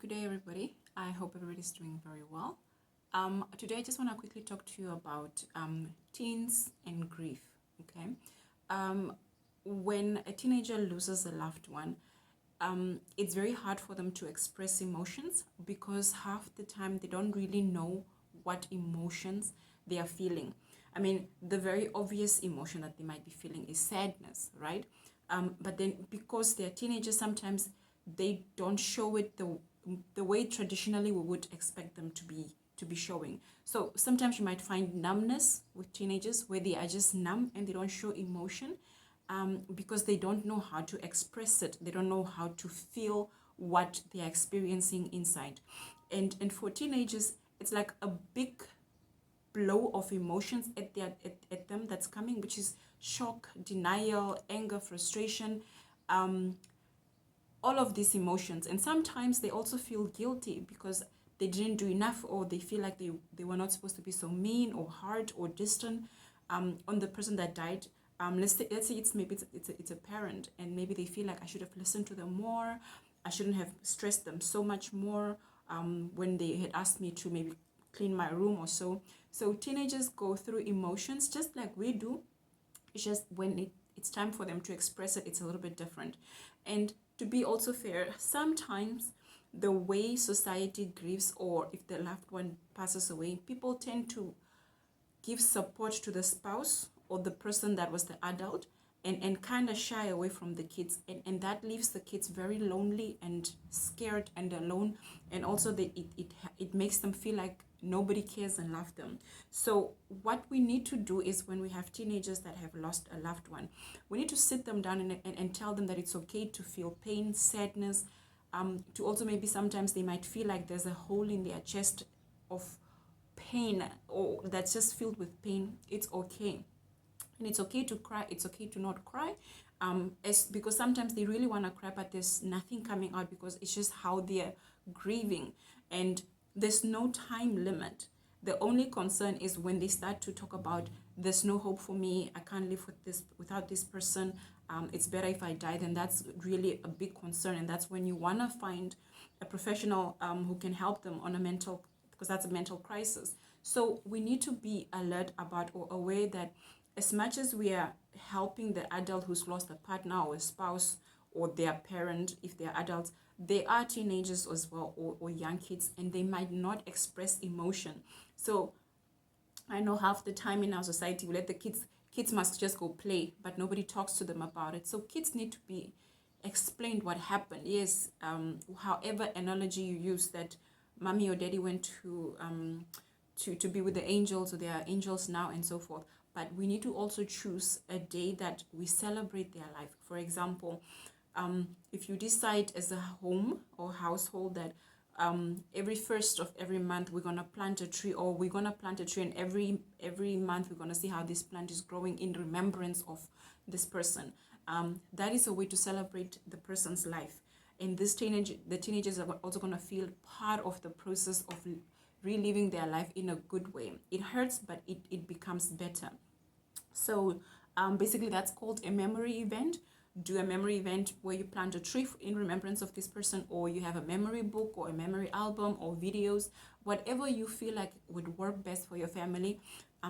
Good day, everybody. I hope everybody's doing very well. Today, I just want to quickly talk to you about teens and grief. Okay, um, when a teenager loses a loved one, it's very hard for them to express emotions because half the time they don't really know what emotions they are feeling. I mean, the very obvious emotion that they might be feeling is sadness, right? But then because they're teenagers, sometimes they don't show it the way traditionally we would expect them to be showing. So sometimes you might find numbness with teenagers where they are just numb and they don't show emotion because they don't know how to express it. They don't know how to feel what they are experiencing inside. And for teenagers, it's like a big blow of emotions at them that's coming, which is shock, denial, anger, frustration, all of these emotions. And sometimes they also feel guilty because they didn't do enough, or they feel like they were not supposed to be so mean or hard or distant on the person that died. Let's say it's a parent, and maybe they feel like I should have listened to them more. I shouldn't have stressed them so much more when they had asked me to maybe clean my room or so. So teenagers go through emotions just like we do. It's just when it's time for them to express it, it's a little bit different. And to be also fair, sometimes the way society grieves, or if the loved one passes away, people tend to give support to the spouse or the person that was the adult, and kind of shy away from the kids, and that leaves the kids very lonely and scared and alone, and also it makes them feel like nobody cares and love them. So what we need to do is, when we have teenagers that have lost a loved one, we need to sit them down and tell them that it's okay to feel pain, sadness, to also maybe sometimes they might feel like there's a hole in their chest of pain, or that's just filled with pain. It's okay, and it's okay to cry, it's okay to not cry, because sometimes they really want to cry but there's nothing coming out because it's just how they're grieving, and there's no time limit. The only concern is when they start to talk about, there's no hope for me, I can't live without this person, it's better if I die. Then that's really a big concern, and that's when you want to find a professional who can help them on a mental, because that's a mental crisis. So we need to be alert about, or aware that as much as we are helping the adult who's lost a partner or a spouse or their parent, if they're adults, they are teenagers as well, or young kids, and they might not express emotion. So I know half the time in our society we let the kids must just go play, but nobody talks to them about it. So kids need to be explained what happened. Yes, however analogy you use, that mommy or daddy went to be with the angels, or they are angels now, and so forth. But we need to also choose a day that we celebrate their life. For example, if you decide as a home or household that every first of every month we're gonna plant a tree, or we're gonna plant a tree, and every month we're gonna see how this plant is growing in remembrance of this person. That is a way to celebrate the person's life. And the teenagers are also gonna feel part of the process of reliving their life in a good way. It hurts, but it becomes better. So basically that's called a memory event. Do a memory event where you plant a tree in remembrance of this person, or you have a memory book or a memory album or videos, whatever you feel like would work best for your family,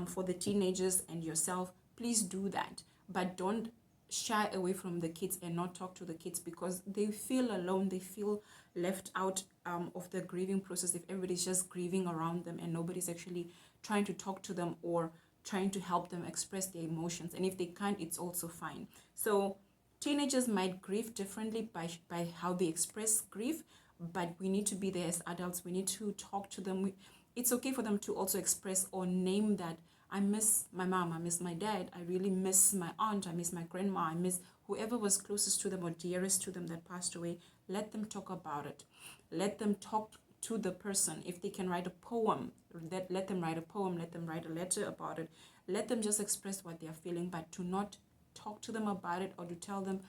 for the teenagers and yourself. Please do that, but don't shy away from the kids and not talk to the kids, because they feel alone, they feel left out of the grieving process if everybody's just grieving around them and nobody's actually trying to talk to them or trying to help them express their emotions. And if they can't, it's also fine. So teenagers might grieve differently by how they express grief, but we need to be there as adults. We need to talk to them. It's okay for them to also express or name that, I miss my mom, I miss my dad, I really miss my aunt, I miss my grandma, I miss whoever was closest to them or dearest to them that passed away. Let them talk about it. Let them talk to the person. If they can write a poem, let them write a poem. Let them write a letter about it. Let them just express what they are feeling, but to not talk to them about it, or to tell them,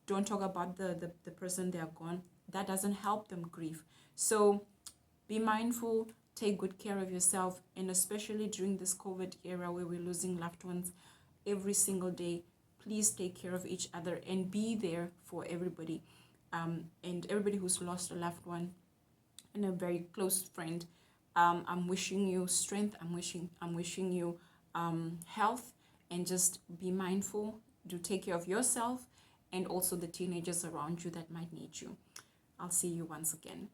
don't talk about the person they are gone. That doesn't help them grieve. So be mindful, take good care of yourself, and especially during this COVID era where we're losing loved ones every single day, please take care of each other and be there for everybody. And everybody who's lost a loved one, and a very close friend. I'm wishing you strength. I'm wishing you health, and just be mindful. Do take care of yourself and also the teenagers around you that might need you. I'll see you once again.